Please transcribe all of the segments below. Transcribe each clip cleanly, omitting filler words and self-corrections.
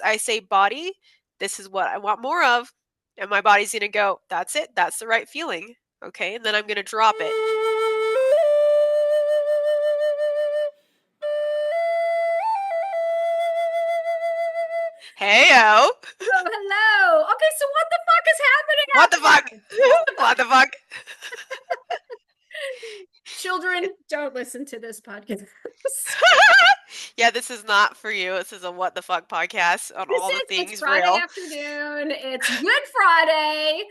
I say, body, this is what I want more of. And my body's going to go, that's it. That's the right feeling. Okay. And then I'm going to drop it. Hey-o. Oh, hello. Okay, so what the fuck is happening What out the fuck? there? What the fuck? Children, don't listen to this podcast. Yeah, this is not for you. This is a what the fuck podcast on all the It's things Friday real. afternoon. It's Good Friday.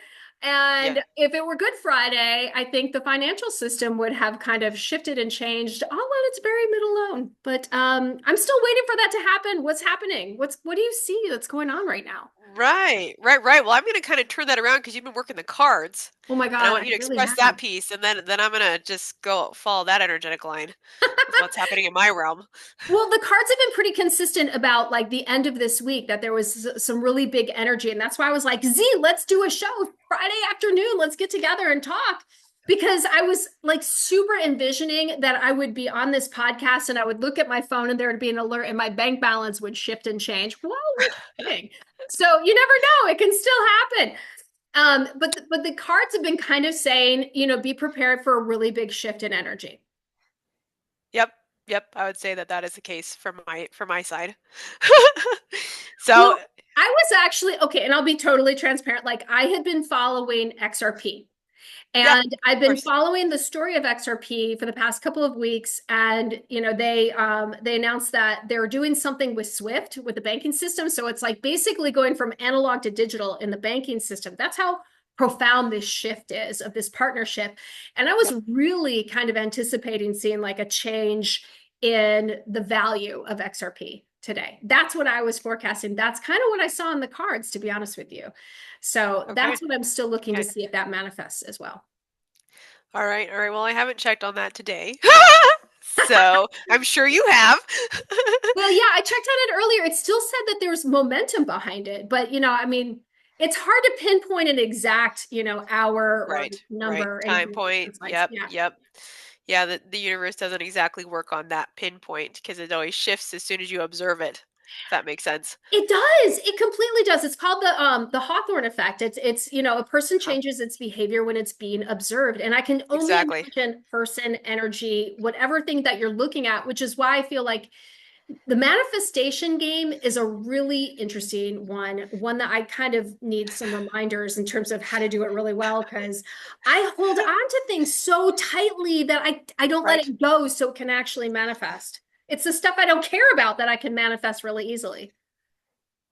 Yeah. And if it were Good Friday, I think the financial system would have kind of shifted and changed all on its very middle loan. But I'm still waiting for that to happen. What's happening? What do you see that's going on right now? Right. Well, I'm gonna kind of turn that around because you've been working the cards, Oh my and I God, want I you to really express have. that piece, and then I'm gonna just go follow that energetic line with what's happening in my realm. Well, the cards have been pretty consistent about like the end of this week that there was some really big energy. And that's why I was like, Z, let's do a show Friday afternoon. Let's get together and talk. Because I was like super envisioning that I would be on this podcast and I would look at my phone and there would be an alert and my bank balance would shift and change. Well, we're kidding. So you never know. It can still happen. But the cards have been kind of saying, be prepared for a really big shift in energy. Yep. Yep. I would say that that is the case from my side. So Well, I was actually okay, and I'll be totally transparent. Like I had been following XRP, yeah, and I've of been course. following the story of XRP for the past couple of weeks. And they announced that they're doing something with Swift with the banking system. So it's like basically going from analog to digital in the banking system. That's how profound this shift is of this partnership. And I was Yep. really kind of anticipating seeing like a change in the value of XRP today. That's what I was forecasting. That's kind of what I saw in the cards, to be honest with you. So Okay. that's what I'm still looking to Okay. see if that manifests as well. All right. All right. Well, I haven't checked on that today. So I'm sure you have. Well, yeah, I checked on it earlier. It still said that there's momentum behind it, but I mean, it's hard to pinpoint an exact, hour or Right, right. number or Time anything along point. those lines. Yep, Yeah. yep. Yeah, the universe doesn't exactly work on that pinpoint because it always shifts as soon as you observe it. If that makes sense. It does. It completely does. It's called the Hawthorne effect. It's a person Huh. changes its behavior when it's being observed. And I can only Exactly. imagine person, energy, whatever thing that you're looking at, which is why I feel like the manifestation game is a really interesting one that I kind of need some reminders in terms of how to do it really well because I hold on to things so tightly that I don't let Right. it go so it can actually manifest. It's the stuff I don't care about that I can manifest really easily.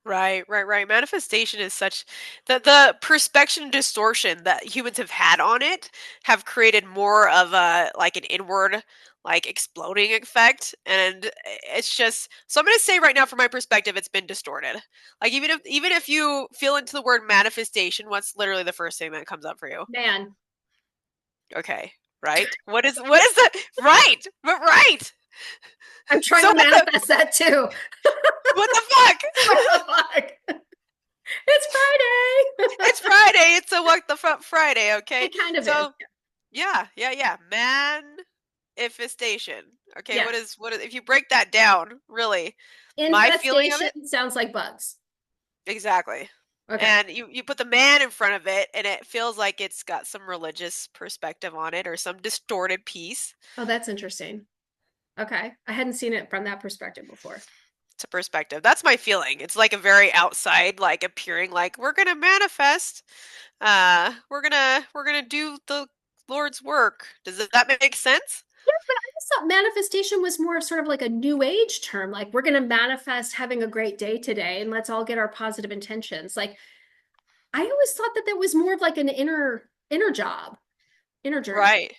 Right. Manifestation is such that the perspection distortion that humans have had on it have created more of a like an inward like exploding effect and it's just so I'm going to say right now from my perspective it's been distorted. Like even if you feel into the word manifestation, what's literally the first thing that comes up for you? Man, Okay, right? What is the right? But right. I'm trying So to manifest that too. what the fuck? What the fuck? It's Friday. It's Friday. It's a what the fuck Friday, okay? It kind of is. So yeah. Manifestation. Okay, Yes. what is if you break that down, really, my feeling of it? Infestation sounds like bugs. Exactly. Okay. And you put the man in front of it and it feels like it's got some religious perspective on it or some distorted piece. Oh, that's interesting. Okay. I hadn't seen it from that perspective before. To perspective. That's my feeling. It's like a very outside, like appearing like we're gonna manifest. We're gonna do the Lord's work. Does that make sense? Yeah, but I just thought manifestation was more of sort of like a new age term. Like we're going to manifest having a great day today and let's all get our positive intentions. Like I always thought that that was more of like an inner job, inner journey. Right.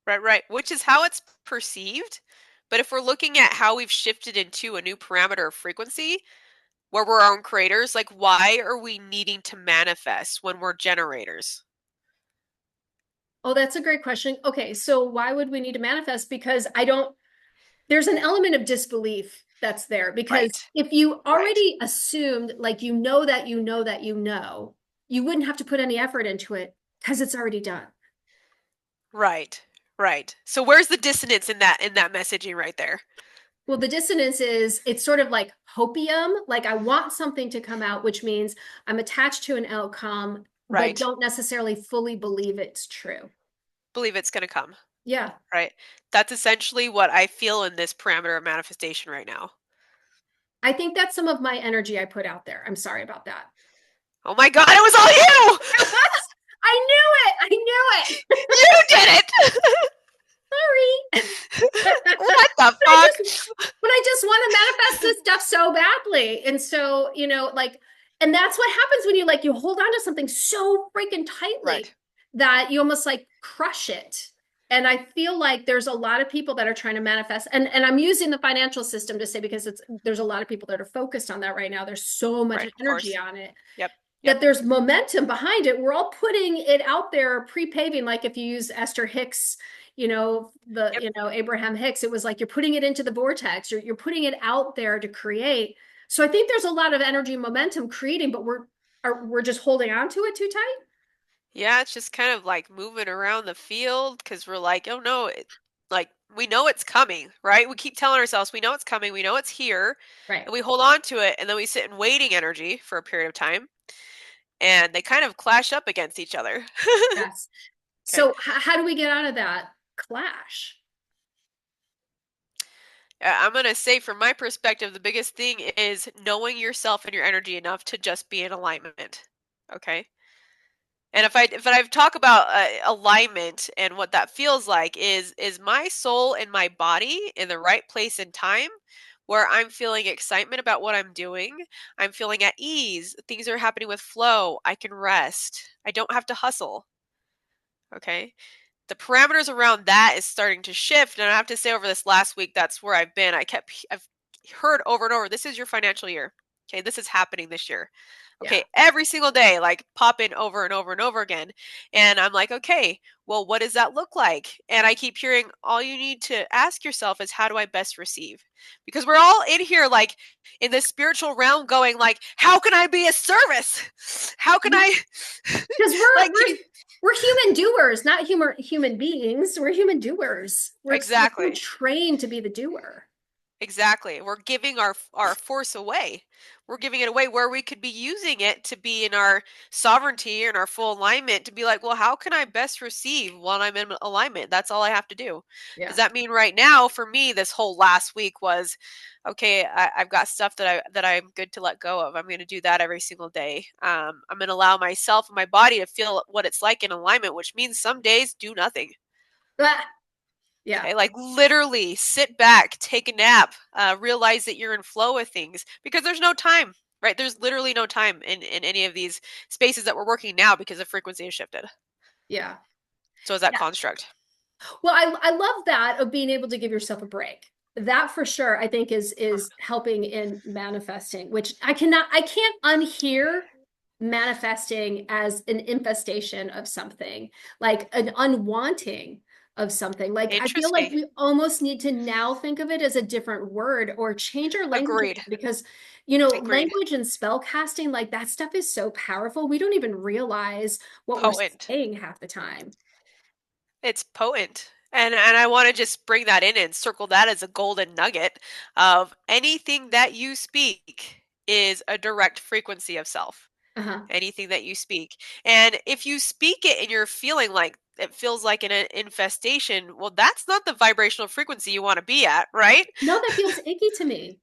Right. Which is how it's perceived. But if we're looking at how we've shifted into a new parameter of frequency, where we're our own creators, like why are we needing to manifest when we're generators? Oh, that's a great question. Okay, so why would we need to manifest? Because I don't, there's an element of disbelief that's there. Because Right. if you Right. already assumed, like you know that you know that you know, you wouldn't have to put any effort into it because it's already done. Right. Right. So where's the dissonance in that messaging right there? Well, the dissonance is it's sort of like hopium. Like I want something to come out, which means I'm attached to an outcome, but Right. don't necessarily fully believe it's true. Believe it's going to come. Yeah. Right. That's essentially what I feel in this parameter of manifestation right now. I think that's some of my energy I put out there. I'm sorry about that. Oh my God, it was all you! I knew it. I knew it. You did it! Sorry. What the but I just fuck? but I just want to manifest this stuff so badly. And so, like, and that's what happens when you hold on to something so freaking tightly Right. that you almost like crush it. And I feel like there's a lot of people that are trying to manifest, and I'm using the financial system to say because there's a lot of people that are focused on that right now. There's so much Right. Of energy course. on it Yep. Yep. that there's momentum behind it. We're all putting it out there, pre-paving, like if you use Esther Hicks, Yep. Abraham Hicks, it was like you're putting it into the vortex, you're putting it out there to create. So I think there's a lot of energy and momentum creating, but we're just holding on to it too tight. Yeah, it's just kind of like moving around the field because we're like, oh no, like we know it's coming, right? We keep telling ourselves we know it's coming, we know it's here, Right. and we hold on to it, and then we sit in waiting energy for a period of time, and they kind of clash up against each other. Yes. Okay. So how do we get out of that clash? I'm gonna say from my perspective, the biggest thing is knowing yourself and your energy enough to just be in alignment. Okay. And if I talk about alignment and what that feels like is my soul and my body in the right place and time where I'm feeling excitement about what I'm doing, I'm feeling at ease, things are happening with flow, I can rest, I don't have to hustle. Okay, the parameters around that is starting to shift, and I have to say over this last week that's where I've heard over and over, this is your financial year. Okay, this is happening this year. Yeah. Okay, every single day, like pop in over and over and over again. And I'm like, okay, well, what does that look like? And I keep hearing all you need to ask yourself is how do I best receive? Because we're all in here like in the spiritual realm going like, how can I be a service? How can I Because like can you we're human doers, not human beings. We're human doers. We're exactly. trained to be the doer. Exactly. We're giving our force away. We're giving it away where we could be using it to be in our sovereignty and our full alignment to be like, well, how can I best receive while I'm in alignment? That's all I have to do. Does Yeah. that mean right now for me this whole last week was okay, I've got stuff that I'm good to let go of. I'm going to do that every single day. I'm going to allow myself and my body to feel what it's like in alignment, which means some days do nothing. Ah, yeah. Okay, like literally sit back, take a nap, realize that you're in flow with things because there's no time, right? There's literally no time in any of these spaces that we're working now because the frequency has shifted. Yeah. So is that Yeah. construct? Well, I love that of being able to give yourself a break. That for sure, I think is helping in manifesting, which I can't unhear manifesting as an infestation of something, like an unwanting of something. Like I feel like Interesting. we almost need to now think of it as a different word or change our language Agreed. because Agreed. language and spell casting, like that stuff is so powerful. We don't even realize what we're Potent. saying half the time. It's potent. And I want to just bring that in and circle that as a golden nugget of anything that you speak is a direct frequency of self. Uh-huh. Anything that you speak. And if you speak it and you're feeling like it feels like an infestation, well, that's not the vibrational frequency you want to be at, right? No, that feels icky to me.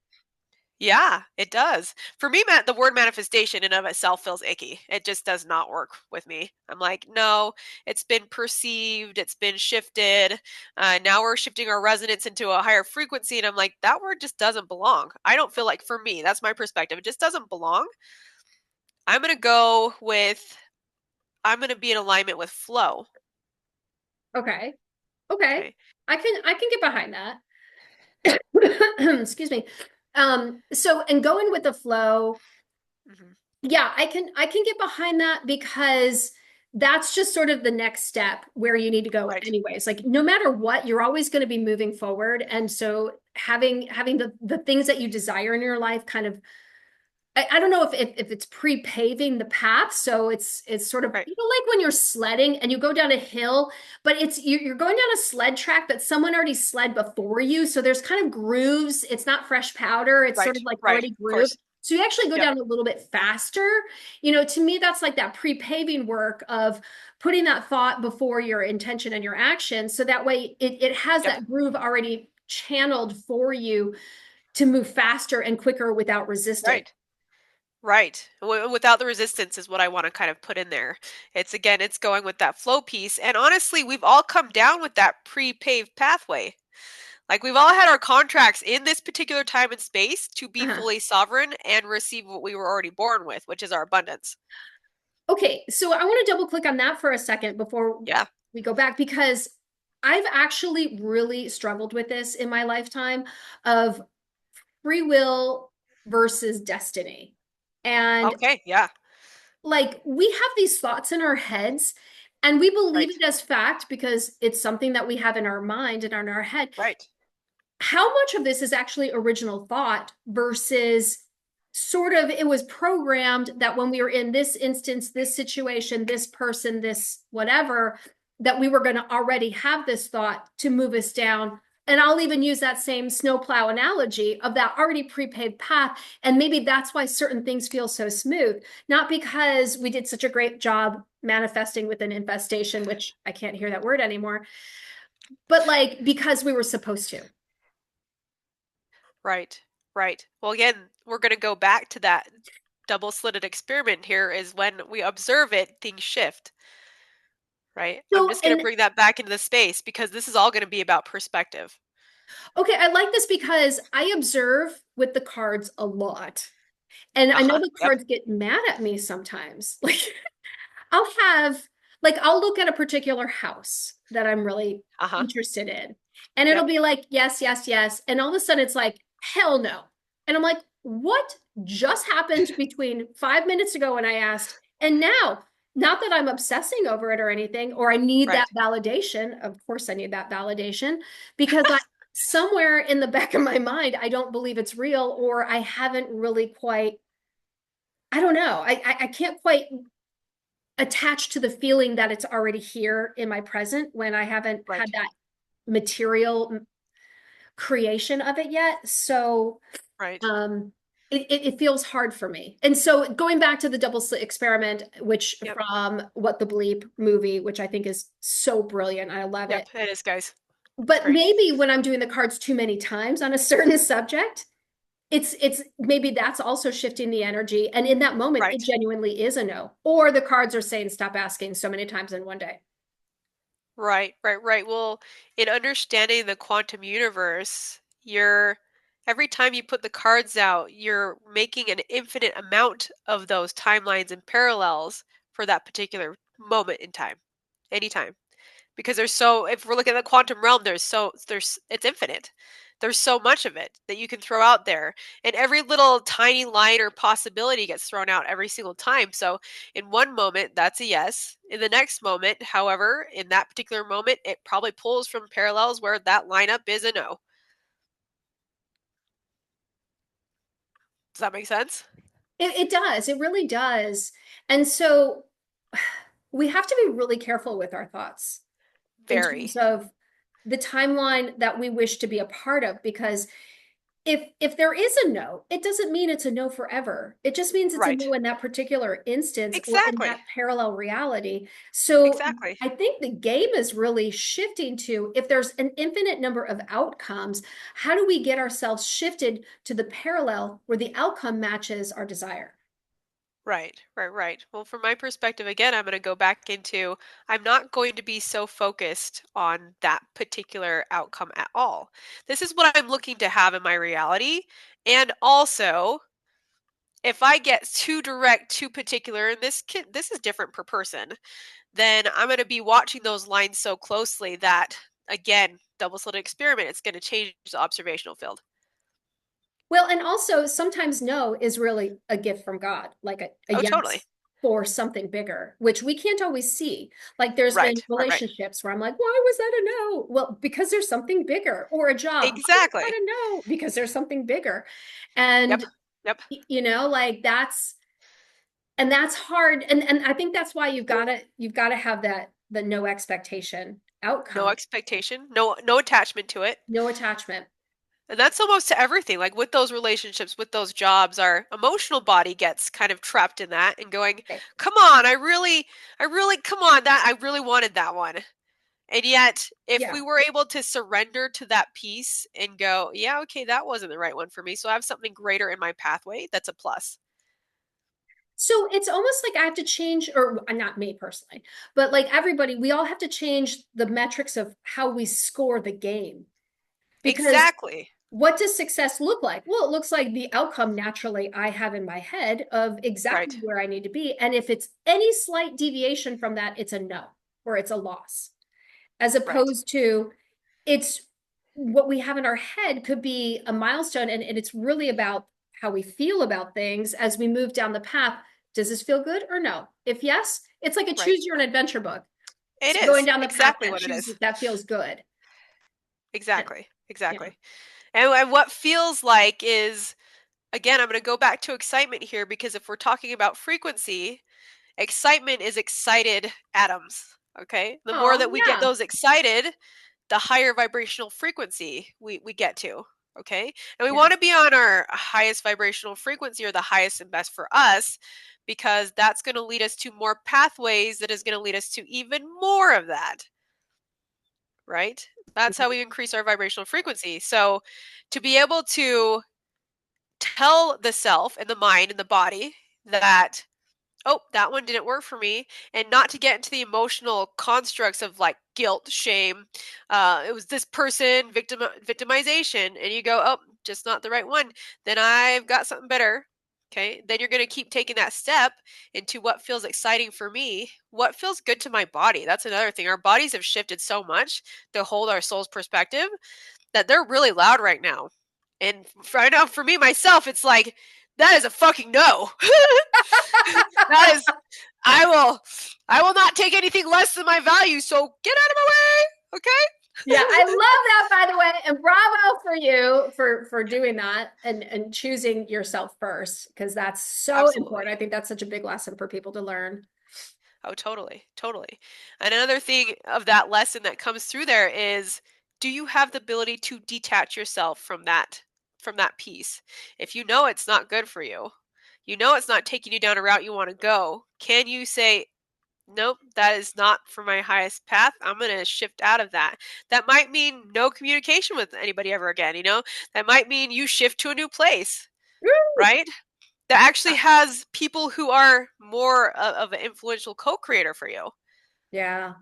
Yeah, it does. For me, the word manifestation in of itself feels icky. It just does not work with me. I'm like, no, it's been perceived, it's been shifted. Now we're shifting our resonance into a higher frequency. And I'm like, that word just doesn't belong. I don't feel like, for me, that's my perspective. It just doesn't belong. I'm going to go with I'm going to be in alignment with flow. Okay. Okay. Okay. I can get behind that. Excuse me. So and going with the flow, Hmm. yeah, I can get behind that because that's just sort of the next step where you need to go Right. anyways. Like no matter what, you're always going to be moving forward. And so having the things that you desire in your life kind of I don't know if it's pre-paving the path, so it's sort of, Right. like when you're sledding and you go down a hill, but you're going down a sled track that someone already sled before you, so there's kind of grooves. It's not fresh powder. It's sort Right. of like Right. already Of grooved. course. So you actually go Yep. down a little bit faster. To me, that's like that pre-paving work of putting that thought before your intention and your action, so that way it has Yep. that groove already channeled for you to move faster and quicker without resistance. Right. Right. Without the resistance is what I want to kind of put in there. It's again, it's going with that flow piece. And honestly, we've all come down with that pre-paved pathway. Like we've all had our contracts in this particular time and space to be Uh-huh. fully sovereign and receive what we were already born with, which is our abundance. Okay, so I want to double click on that for a second before Yeah. we go back, because I've actually really struggled with this in my lifetime of free will versus destiny. And Okay. Yeah. like we have these thoughts in our heads and we believe Right. it as fact because it's something that we have in our mind and in our head. Right. How much of this is actually original thought versus sort of it was programmed that when we were in this instance, this situation, this person, this whatever, that we were going to already have this thought to move us down. And I'll even use that same snowplow analogy of that already pre-paved path. And maybe that's why certain things feel so smooth, not because we did such a great job manifesting with an infestation, which I can't hear that word anymore, but like because we were supposed to. Right. Right. Well, again, we're going to go back to that double slitted experiment here is when we observe it, things shift. Right. I'm So, just going to and bring that back into the space because this is all going to be about perspective. okay, I like this because I observe with the cards a lot. And Uh I know huh. the Yep. cards get mad at me sometimes. Like I'll have I'll look at a particular house that I'm really Uh huh. interested in. And it'll Yep. be like, yes, yes, yes. And all of a sudden it's like, hell no. And I'm like, what just happened between 5 minutes ago when I asked, and now? Not that I'm obsessing over it or anything, or I need that Right. validation. Of course, I need that validation because I somewhere in the back of my mind, I don't believe it's real, or I haven't really quite, I don't know. I can't quite attach to the feeling that it's already here in my present when I haven't Right. had that material creation of it yet. So Right. um it feels hard for me. And so going back to the double slit experiment, which Yep. from What the Bleep movie, which I think is so brilliant. I love Yep. it. It is, guys. It's But great. maybe when I'm doing the cards too many times on a certain subject, it's maybe that's also shifting the energy. And in that moment, it Right. genuinely is a no. Or the cards are saying stop asking so many times in one day. Right. Right. Right. Well, in understanding the quantum universe, you're every time you put the cards out, you're making an infinite amount of those timelines and parallels for that particular moment in time, anytime. Because there's so if we're looking at the quantum realm, there's it's infinite. There's so much of it that you can throw out there, and every little tiny line or possibility gets thrown out every single time. So in one moment that's a yes, in the next moment, however, in that particular moment it probably pulls from parallels where that lineup is a no. Does that make sense? It does. It really does. And so we have to be really careful with our thoughts in terms Very. of the timeline that we wish to be a part of, because if there is a no, it doesn't mean it's a no forever. It just means it's a Right. no in that particular instance or in that Exactly. parallel reality. So Exactly. I think the game is really shifting to, if there's an infinite number of outcomes, how do we get ourselves shifted to the parallel where the outcome matches our desire? Right, right, right. Well, from my perspective, again, I'm going to go back into I'm not going to be so focused on that particular outcome at all. This is what I'm looking to have in my reality. And also, if I get too direct, too particular, and this is different per person, then I'm going to be watching those lines so closely that, again, double slit experiment, it's going to change the observational field. Well, and also sometimes no is really a gift from God, like a Oh, totally. yes for something bigger, which we can't always see. Like there's been Right, right, right. relationships where I'm like, why was that a no? Well, because there's something bigger, or a job. Why was that Exactly. a no? Because there's something bigger. And Yep. Yep. You know, like that's hard. And I think that's why you've got to have that the no expectation No outcome, expectation, no attachment to it. no attachment. And that's almost to everything. Like with those relationships, with those jobs, our emotional body gets kind of trapped in that and going, Okay. "Come on, I really come on, that I really wanted that one." And yet, if Yeah. we were able to surrender to that piece and go, "Yeah, okay, that wasn't the right one for me. So I have something greater in my pathway." That's a plus. So it's almost like I have to change, or not me personally, but like everybody, we all have to change the metrics of how we score the game. Because Exactly. what does success look like? Well, it looks like the outcome naturally I have in my head of exactly Right. where I need to be. And if it's any slight deviation from that, it's a no or it's a loss, as Right. opposed to it's what we have in our head could be a milestone. And it's really about how we feel about things as we move down the path. Does this feel good or no? If yes, it's like a Right. choose your own adventure book. It So going is down the path exactly that what it chooses is. that feels good. Yeah. Exactly. Yeah. Exactly. And what feels like is, again, I'm going to go back to excitement here because if we're talking about frequency, excitement is excited atoms. Okay. The more Oh, that we get yeah. those excited, the higher vibrational frequency we get to. Okay. And we Yeah. want to be on our highest vibrational frequency or the highest and best for us because that's going to lead us to more pathways that is going to lead us to even more of that. Right. That's how we increase our vibrational frequency. So to be able to tell the self and the mind and the body that, oh, that one didn't work for me, and not to get into the emotional constructs of like guilt, shame. It was this person, victimization, and you go, oh, just not the right one. Then I've got something better. Okay, then you're going to keep taking that step into what feels exciting for me, what feels good to my body. That's another thing. Our bodies have shifted so much to hold our soul's perspective that they're really loud right now. And I know for me myself, it's like that is a fucking no. That is, I will, I will not take anything less than my value. So get out of my way, Yeah, okay? I love that, by the way, and bravo for you for doing that and choosing yourself first, because that's so important. Absolutely. I think that's such a big lesson for people to learn. Oh, totally, totally. And another thing of that lesson that comes through there is, do you have the ability to detach yourself from that piece? If you know it's not good for you, you know it's not taking you down a route you want to go, can you say, nope, that is not for my highest path. I'm going to shift out of that. That might mean no communication with anybody ever again, you know? That might mean you shift to a new place, Woo! right? That actually has people who are more of an influential co-creator for you. Yeah.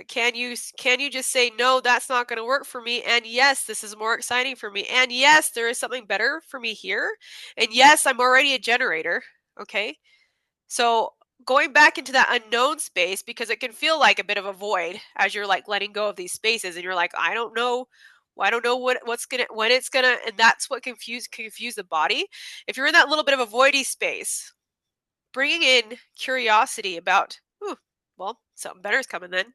Can you just say no, that's not going to work for me, and yes, this is more exciting for me, and yes, there is something better for me here, and yes, I'm already a generator. Okay, so going back into that unknown space, because it can feel like a bit of a void as you're like letting go of these spaces and you're like, I don't know what's gonna when it's gonna, and that's what confuse the body. If you're in that little bit of a voidy space, bringing in curiosity about, ooh, well, something better is coming then.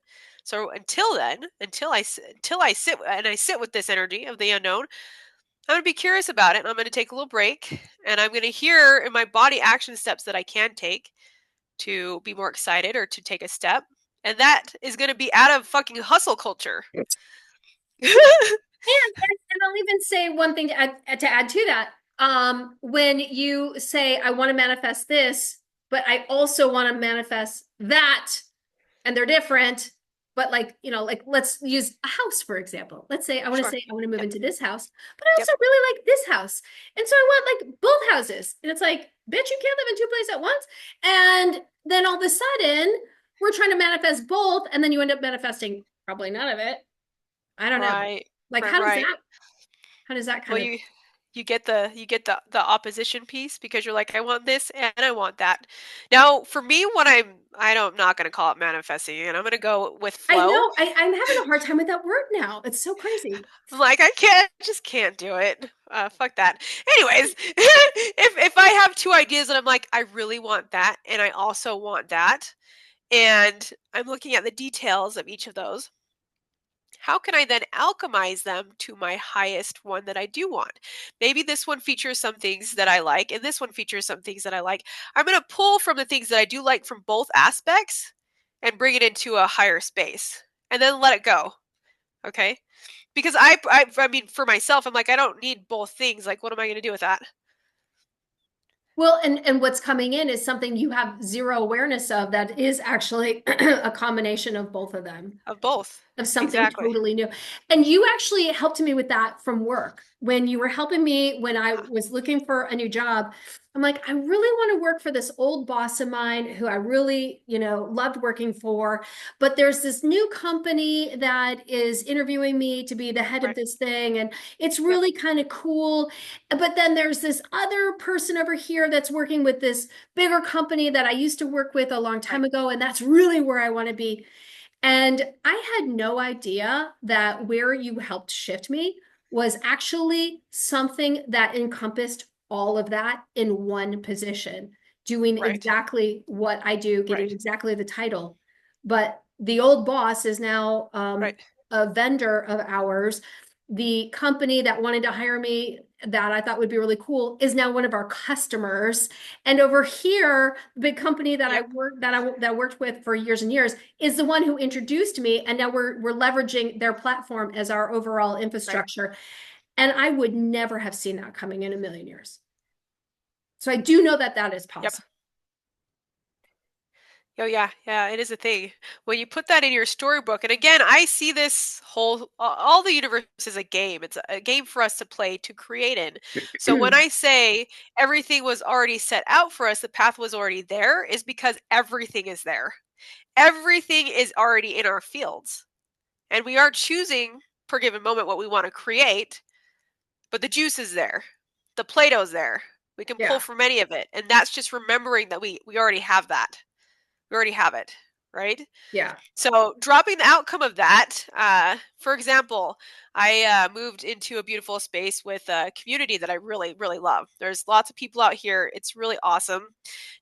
So until then, until I sit with this energy of the unknown, I'm going to be curious about it, and I'm going to take a little break, and I'm going to hear in my body action steps that I can take to be more excited or to take a step. And that is going to be out of fucking hustle culture. And I'll even say one thing to add to that. When you say, I want to manifest this, but I also want to manifest that, and they're different, but like, like let's use a house, for example. Let's say Sure. I want to move Yep. into this house, but I Yep. also really like this house. And so I want like both houses. And it's like, bitch, you can't live in two places at once. And then all of a sudden, we're trying to manifest both, and then you end up manifesting probably none of it. I don't know. Right. Like, Right. Right. how does that Well, kind of you get the opposition piece because you're like, I want this and I want that. Now, for me, when I'm not going to call it manifesting, and I'm going to go with I flow. know I'm having a hard time with that word now. It's so crazy. I'm like, I just can't do it. Fuck that. Anyways, if I have two ideas and I'm like, I really want that and I also want that, and I'm looking at the details of each of those, how can I then alchemize them to my highest one that I do want? Maybe this one features some things that I like, and this one features some things that I like. I'm going to pull from the things that I do like from both aspects and bring it into a higher space and then let it go. Okay. Because I mean, for myself, I'm like, I don't need both things. Like, what am I going to do with that? Well, and what's coming in is something you have zero awareness of that is actually a combination of both of them. Of both. Of something Exactly. totally new. And you actually helped me with that from work. When you were helping me when I Uh-huh. was looking for a new job, I'm like, I really want to work for this old boss of mine who I really, loved working for. But there's this new company that is interviewing me to be the head of Right. this thing. And it's Yep. really kind of cool. But then there's this other person over here that's working with this bigger company that I used to work with a long time Right. ago. And that's really where I want to be. And I had no idea that where you helped shift me was actually something that encompassed all of that in one position, doing Right. exactly what I do, getting Right. exactly the title. But the old boss is now Right. a vendor of ours. The company that wanted to hire me that I thought would be really cool is now one of our customers. And over here, the big company that Yep. that worked with for years and years is the one who introduced me, and now we're leveraging their platform as our overall Right. infrastructure. And I would never have seen that coming in a million years. So I do know that that is Yep. possible. Oh yeah, yeah, it is a thing. When you put that in your storybook, and again, I see this whole all the universe is a game. It's a game for us to play to create in. So when I say everything was already set out for us, the path was already there, is because everything is there. Everything is already in our fields. And we are choosing per given moment what we want to create, but the juice is there. The Play-Doh's there. We can pull Yeah, from any of it. And that's just remembering that we already have that. We already have it, right? yeah. So dropping the outcome of that, for example, I moved into a beautiful space with a community that I really, really love. There's lots of people out here. It's really awesome.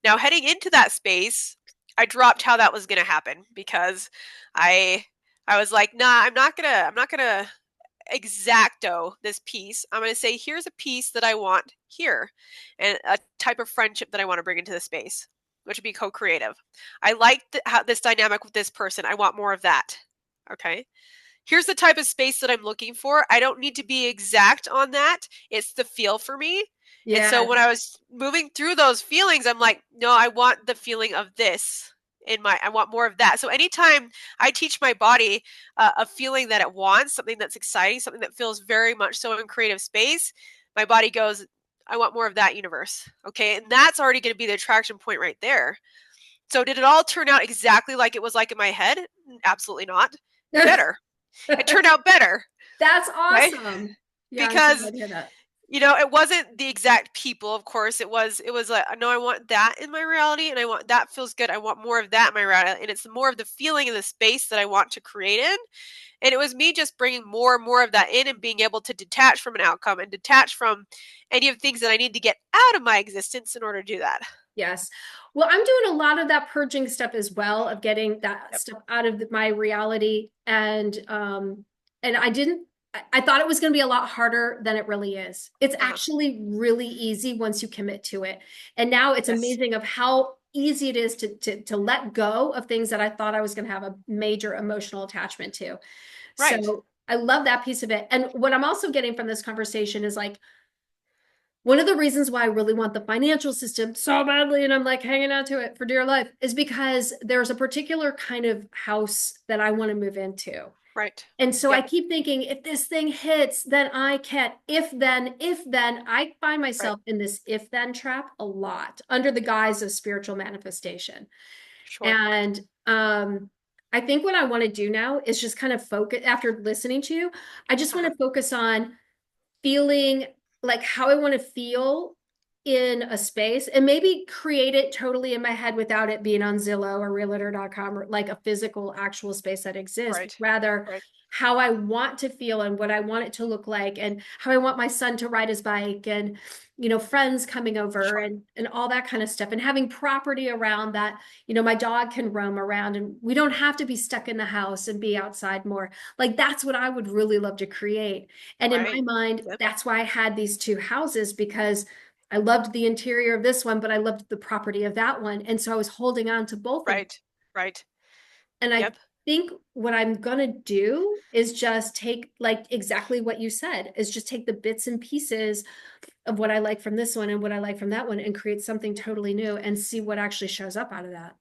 Now heading into that space, I dropped how that was going to happen because I I was like, nah, I'm not gonna exacto this piece. I'm going to say, here's a piece that I want here and a type of friendship that I want to bring into the space, which would be co creative. I like this dynamic with this person. I want more of that. Okay. Here's the type of space that I'm looking for. I don't need to be exact on that. It's the feel for me. And so Yes. when I was moving through those feelings, I'm like, no, I want the feeling of this I want more of that. So anytime I teach my body a feeling that it wants, something that's exciting, something that feels very much so in creative space, my body goes, I want more of that universe. Okay. And that's already going to be the attraction point right there. So did it all turn out exactly like it was like in my head? Absolutely not. Better. It turned out better, That's right? awesome. Yeah, I'm so Because glad to hear that. it wasn't the exact people, of course. It was like, no, I want that in my reality, and I want that feels good. I want more of that in my reality, and it's more of the feeling in the space that I want to create in. And it was me just bringing more and more of that in and being able to detach from an outcome and detach from any of the things that I need to get out of my existence in order to do that. Yes. Well, I'm doing a lot of that purging stuff as well, of getting that Yep. stuff out of my reality. And I didn't I thought it was going to be a lot harder than it really is. It's Uh-huh. actually really easy once you commit to it. And now it's Yes. amazing of how easy it is to let go of things that I thought I was going to have a major emotional attachment to. Right. So I love that piece of it. And what I'm also getting from this conversation is like, one of the reasons why I really want the financial system so badly, and I'm like hanging on to it for dear life, is because there's a particular kind of house that I want to move into. Right. And so I Yep. keep thinking, if this thing hits, then I can. If then, I find Right. myself in this if then trap a lot under the guise of spiritual manifestation. Sure. And I think what I want to do now is just kind of focus after listening to you. I just want Uh-huh. to focus on feeling like how I want to feel in a space and maybe create it totally in my head without it being on Zillow or realtor.com or like a physical actual space that exists. Right. Rather, Right. how I want to feel and what I want it to look like and how I want my son to ride his bike and friends coming over Sure. and all that kind of stuff and having property around that my dog can roam around and we don't have to be stuck in the house and be outside more. Like that's what I would really love to create. And in my Right. mind, Yep. that's why I had these two houses because I loved the interior of this one, but I loved the property of that one. And so I was holding on to both of them. Right. Right. And I Yep. think what I'm gonna do is just take like exactly what you said, is just take the bits and pieces of what I like from this one and what I like from that one and create something totally new and see what actually shows up out of that.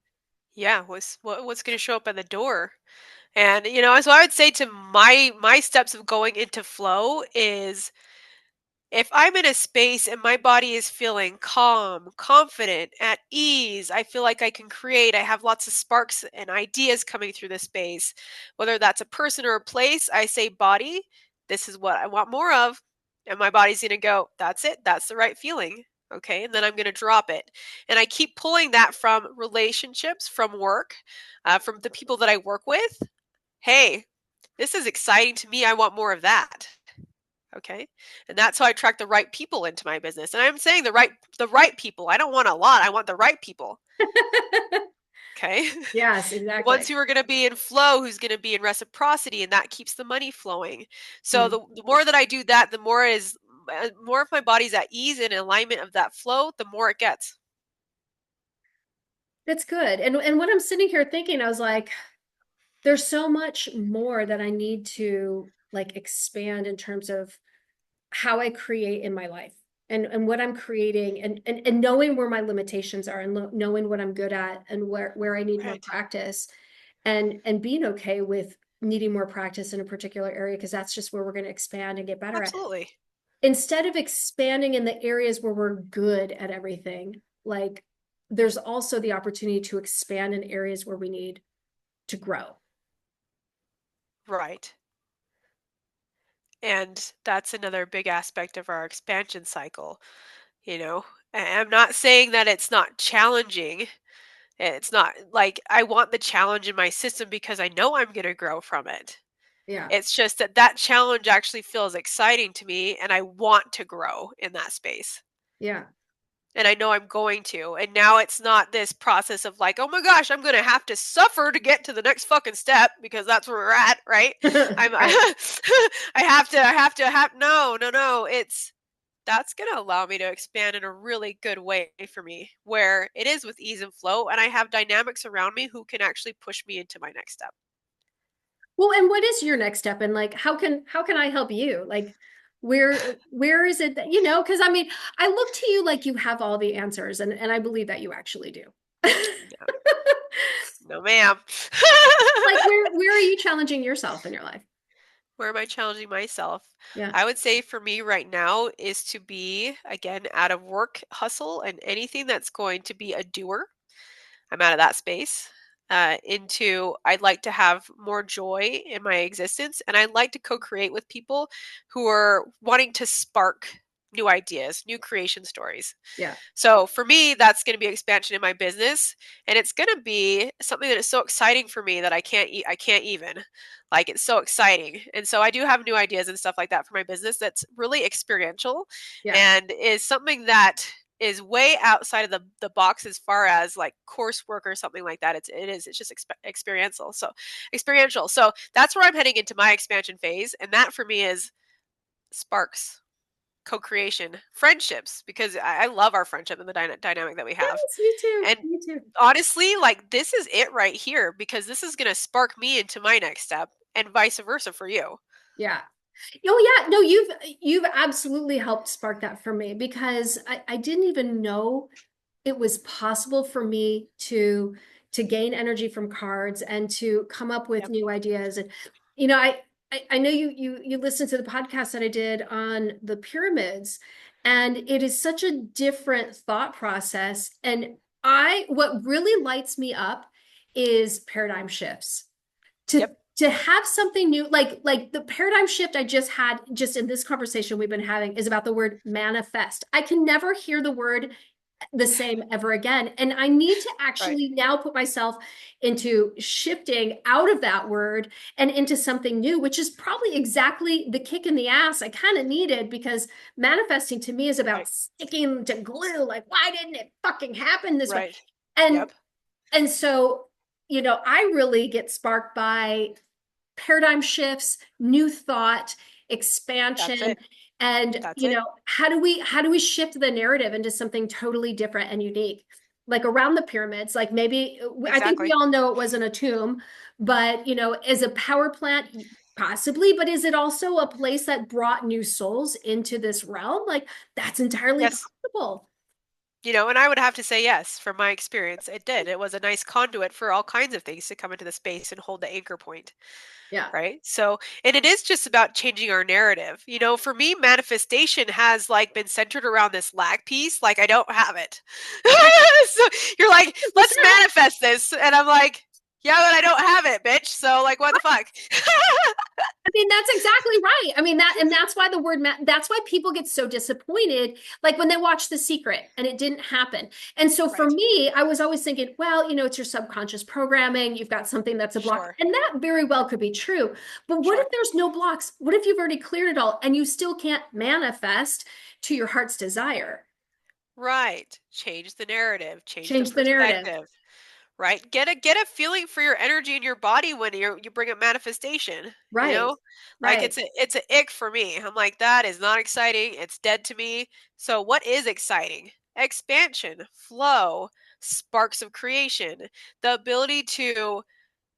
Yeah. What's going to show up at the door? And so I would say to my steps of going into flow is if I'm in a space and my body is feeling calm, confident, at ease, I feel like I can create. I have lots of sparks and ideas coming through the space. Whether that's a person or a place, I say, body, this is what I want more of. And my body's going to go, that's it. That's the right feeling. Okay. And then I'm going to drop it. And I keep pulling that from relationships, from work, from the people that I work with. Hey, this is exciting to me. I want more of that. Okay. And that's how I attract the right people into my business. And I'm saying the right people. I don't want a lot. I want the right people. Okay. Yes, The ones exactly. who are going to be in flow, who's going to be in reciprocity, and that keeps the money flowing. So Hmm. the more that I do that, the more of my body's at ease and alignment of that flow, the more it gets. That's good. And when I'm sitting here thinking, I was like, there's so much more that I need to like expand in terms of how I create in my life and what I'm creating and knowing where my limitations are and knowing what I'm good at and where I need more Right. practice and being okay with needing more practice in a particular area because that's just where we're going to expand and get better at. Absolutely. Instead of expanding in the areas where we're good at everything, like there's also the opportunity to expand in areas where we need to grow. Right. And that's another big aspect of our expansion cycle. You know, I'm not saying that it's not challenging. It's not like I want the challenge in my system because I know I'm going to grow from it. Yeah. It's just that challenge actually feels exciting to me and I want to grow in that space. Yeah. And I know I'm going to. And now it's not this process of like, oh my gosh, I'm going to have to suffer to get to the next fucking step because that's where we're at, right? I'm Right. I have to no, no, no. It's that's going to allow me to expand in a really good way for me where it is with ease and flow and I have dynamics around me who can actually push me into my next step. Well, and what is your next step? And like, how can I help you? Like, where is it that, because I mean, I look to you like you have all the answers, and I believe that you actually do. No, no ma'am. Like, where are you challenging yourself in your life? Where am I challenging myself? Yeah. I would say for me right now is to be again out of work hustle and anything that's going to be a doer. I'm out of that space. Into I'd like to have more joy in my existence and I'd like to co-create with people who are wanting to spark new ideas, new creation stories. Yeah. So for me, that's going to be expansion in my business, and it's going to be something that is so exciting for me that I can't even like it's so exciting. And so I do have new ideas and stuff like that for my business that's really experiential Yeah. and is something that is way outside of the box as far as like coursework or something like that. It's just experiential. So that's where I'm heading into my expansion phase, and that for me is sparks co-creation, friendships, because I love our friendship and the dynamic that we have. Yes, me too. And Me too. honestly, like this is it right here because this is going to spark me into my next step and vice versa for you. Yeah. Oh yeah, no, you've absolutely helped spark that for me because I didn't even know it was possible for me to gain energy from cards and to come up with Yep. new ideas. And I know you listened to the podcast that I did on the pyramids, and it is such a different thought process. And what really lights me up is paradigm shifts to Yep. to have something new like the paradigm shift I just had just in this conversation we've been having is about the word manifest. I can never hear the word the same ever again. And I need to Right. actually now put myself into shifting out of that word and into something new, which is probably exactly the kick in the ass I kind of needed, because manifesting to me is about Right. sticking to glue. Like, why didn't it fucking happen this way? Right. And Yep. and so, I really get sparked by paradigm shifts, new thought, That's expansion, it. and That's it. how do we shift the narrative into something totally different and unique? Like around the pyramids, like maybe I think we Exactly. all know it wasn't a tomb, but is a power plant possibly, but is it also a place that brought new souls into this realm? Like that's entirely Yes. possible. And I would have to say yes, from my experience, it did. It was a nice conduit for all kinds of things to come into the space and hold the anchor point. Yeah. Right. So, and it is just about changing our narrative. For me, manifestation has like been centered around this lag piece. Like, I don't have it. So you're like, let's manifest this. And I'm like, yeah, but I don't have it, bitch. So, like, what the fuck? I mean, that's exactly right. I mean, that's why the word, that's why people get so disappointed, like when they watch The Secret and it didn't happen. And so for Right. me, I was always thinking, well, it's your subconscious programming. You've got something that's a block. Sure. And that very well could be true. But what if Sure. there's no blocks? What if you've already cleared it all and you still can't manifest to your heart's desire? Right. Change the narrative, change the Change the narrative. perspective. Right? Get a feeling for your energy in your body when you bring up manifestation, you Right. know? Like Right. it's a ick for me. I'm like, that is not exciting. It's dead to me. So what is exciting? Expansion, flow, sparks of creation, the ability to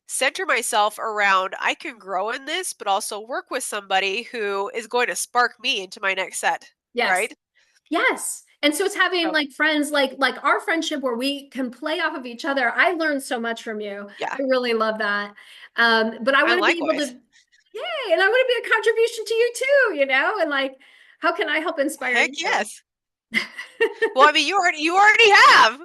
center myself around I can grow in this, but also work with somebody who is going to spark me into my next set. Yes. Right? Yes. And so it's having So like friends like our friendship where we can play off of each other. I learned so much from you. yeah. I really love that. But I And want to be able to, likewise. yay, and I want to be a contribution to you too, and like how can I help inspire Heck you? yes. Well, I mean, you already have.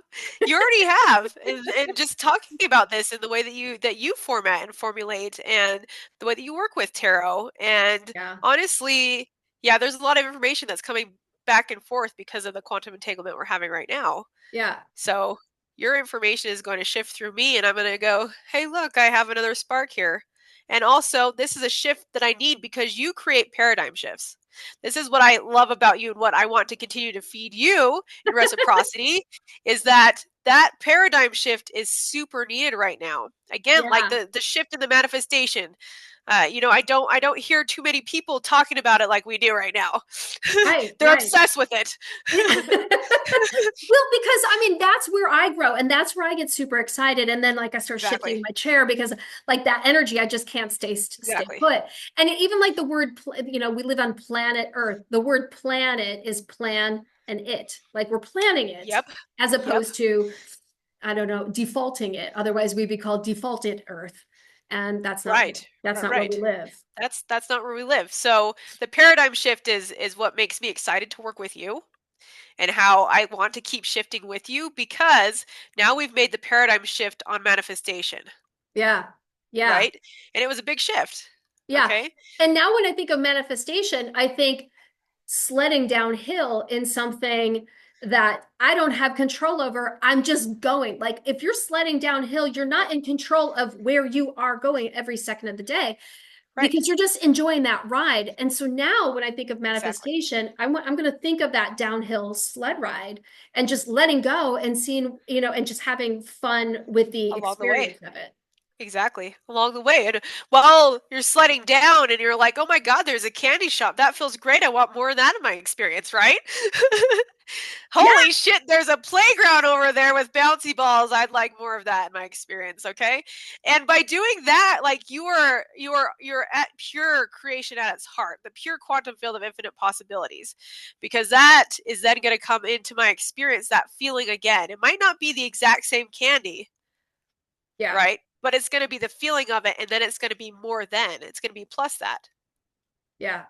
You already have. And just talking about this and the way that you format and formulate and the way that you work with tarot. And Yeah. honestly, yeah, there's a lot of information that's coming back and forth because of the quantum entanglement we're having right now. Yeah. So your information is going to shift through me, and I'm going to go, hey, look, I have another spark here. And also, this is a shift that I need because you create paradigm shifts. This is what I love about you and what I want to continue to feed you in reciprocity is that paradigm shift is super needed right now. Again, like Yeah. the shift in the manifestation. I don't hear too many people talking about it like we do right now. Right. They're Right. obsessed with it. Well, because I mean, that's where I grow and that's where I get super excited. And then like I start shifting Exactly. my chair because like that energy, I just can't stay Exactly. put. And even like the word, we live on planet Earth. The word planet is plan and it. Like we're planning it Yep. as Yep. opposed to, I don't know, defaulting it. Otherwise we'd be called defaulted Earth. And Right. that's Right. not where we Right. live. That's not where we live. So the paradigm shift is what makes me excited to work with you and how I want to keep shifting with you because now we've made the paradigm shift on manifestation, Yeah. Yeah. right? And it was a big shift. Yeah. Okay? And now when I think of manifestation, I think sledding downhill in something that I don't have control over. I'm just going. Like if you're sledding downhill, you're Right. not in control of where you are going every second of the day Right. because you're just enjoying that ride. And so now when I think of Exactly. manifestation, I'm going to think of that downhill sled ride and just letting go and seeing, and just having fun with the Along the way. experience of it. Exactly. Along the way. And while you're sledding down and you're like, oh my God, there's a candy shop. That feels great. I want more of that in my experience, right? Yeah. Holy shit, there's a playground over there with bouncy balls. I'd like more of that in my experience, okay? And by doing that, like you're at pure creation at its heart, the pure quantum field of infinite possibilities. Because that is then going to come into my experience, that feeling again. It might not be the exact same candy, Yeah. right? But it's going to be the feeling of it, and then it's going to be more than. It's going to be plus that. Yeah.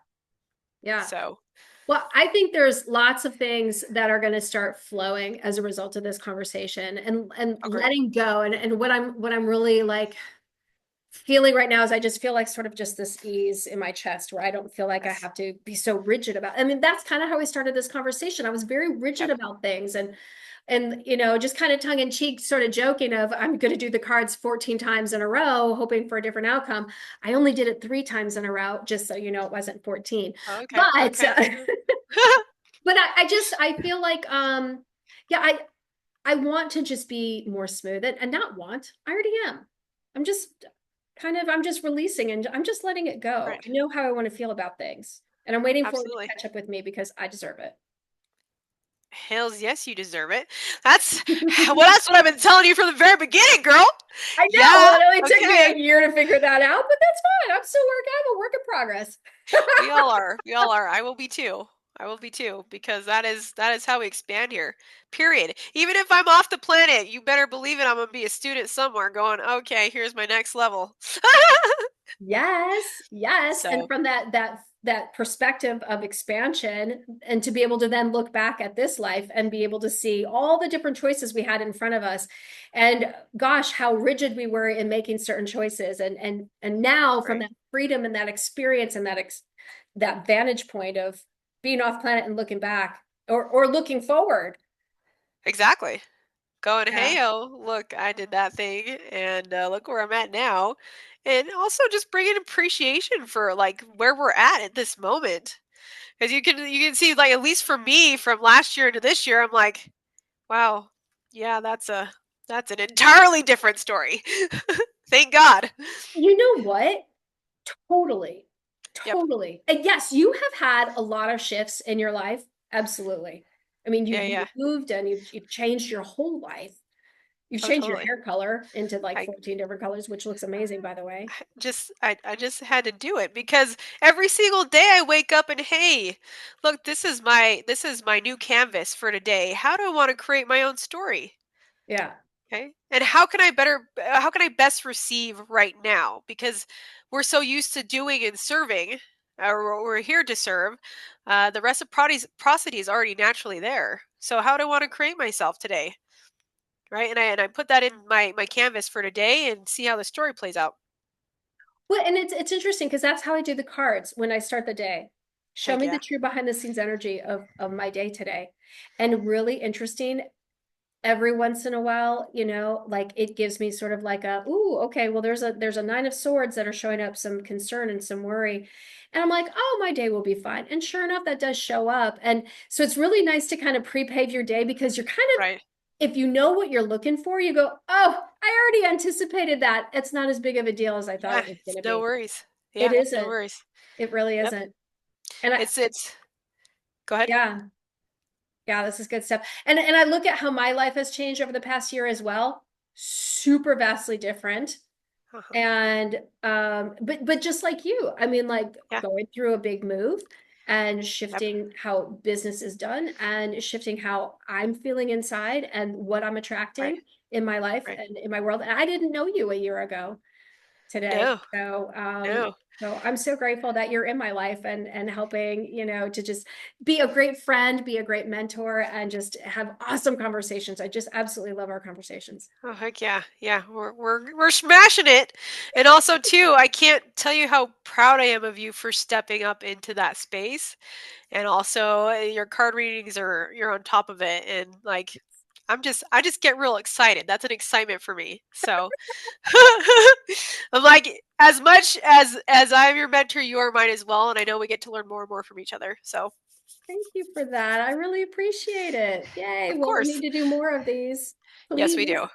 Yeah. So, Well, I think there's lots of things that are going to start flowing as a result of this conversation and agree. letting go. And what I'm really like feeling right now is I just feel like sort of just this ease in my chest where I don't feel like I Yes. have to be so rigid about. I mean, that's kind of how I started this conversation. I was very rigid Yep. about things. And and just kind of tongue in cheek, sort of joking of I'm going to do the cards 14 times in a row, hoping for a different outcome. I only did it 3 times in a row, just so you know, it wasn't 14. Okay, But okay. but I feel like yeah, I want to just be more smooth and not want. I already am. I'm just I'm just releasing and I'm just letting it go. Right. I know how I want to feel about things. And I'm waiting for it to Absolutely. catch up with me because I deserve it. Hells yes, you deserve it. That's well, that's what I've been telling you from the very beginning, girl. I know Yeah. it only took me Okay. a year to figure that out, but that's fine. I'm a work in progress. We all are. We all are. I will be too. I will be too because that is how we expand here. Period. Even if I'm off the planet, you better believe it. I'm gonna be a student somewhere, going, okay, here's my next level. Yes, yes. And So from that perspective of expansion, and to be able to then look back at this life and be able to see all the different choices we had in front of us, and gosh, how rigid we were in making certain choices, and now from right. that freedom and that experience and that vantage point of being off planet and looking back, or looking forward. Exactly. Going, Yeah. hey, oh, look, I did that thing, and look where I'm at now. And also just bringing appreciation for like where we're at this moment. Because you can see like at least for me from last year to this year, I'm like, wow, yeah, that's an entirely different story. Thank God. You know what? Totally. Yep. Totally. And yes, you have had a lot of shifts in your life. Absolutely. I mean, Yeah, you've yeah. moved and you've changed your whole life. You've Oh, changed your totally. hair color into like I 14 different colors, which looks amazing, by the way. I just had to do it because every single day I wake up and hey, look, this is my new canvas for today. How do I want to create my own story? Yeah. Okay. And how can I best receive right now? Because we're so used to doing and serving, or we're here to serve. The reciprocity is already naturally there. So how do I want to create myself today? Right. And I put that in my canvas for today and see how the story plays out. Well, and it's interesting because that's how I do the cards when I start the day. Show Heck me the yeah. true behind the scenes energy of my day today. And really interesting, every once in a while, like it gives me sort of like ooh, okay, well, there's a nine of swords that are showing up some concern and some worry. And I'm like, oh, my day will be fine. And sure enough, that does show up. And so it's really nice to kind of prepave your day because you're kind of, Right. if you know what you're looking for, you go, oh, I already anticipated that. It's not as big of a deal as I thought Yeah. it was going It's to no be. worries. It Yeah. No isn't. worries. It really Yep. isn't. And It's go ahead. yeah, yeah, this is good stuff. And I look at how my life has changed over the past year as well. Super vastly different. Uh-huh. And but just like you, I mean, like Yeah. going through a big move and Yep. shifting how business is done and shifting how I'm feeling inside and what I'm Right. attracting in my life Right. and in my world. And I didn't know you a year ago today. No. No. So I'm so grateful that you're in my life and helping, to just be a great friend, be a great mentor, and just have awesome conversations. I just absolutely love our conversations. Oh heck yeah, yeah, we're smashing it, and also too, I can't tell you how proud I am of you for stepping up into that space, and also your card readings are you're on top of it, and like I just get real excited. That's an excitement for me. So I'm like as much as I'm your mentor, you are mine as well, and I know we get to learn more and more from each other. So Thank you for that. I really appreciate it. Yay. of Well, we course, need to do more of these, yes, we please. do.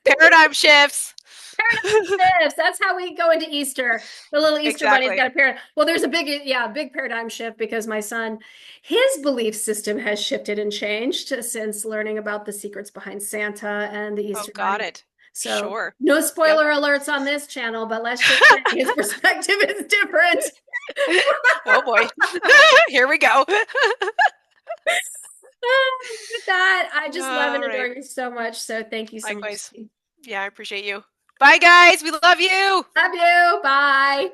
Paradigm shifts. Paradigm shifts. That's how we go into Easter. The little Easter bunny's Exactly. got a paradigm. Well, there's a big paradigm shift because my son, his belief system has shifted and changed since learning about the secrets behind Santa and the Oh, Easter got bunny. it. So, Sure. no Yep. spoiler alerts on this channel, but let's just say his perspective is different. Oh boy. Here we go. With that, I just love and All adore right. you so much. So, thank you so much. Likewise. Yeah, I appreciate you. Bye, guys. We love you. Love you. Bye.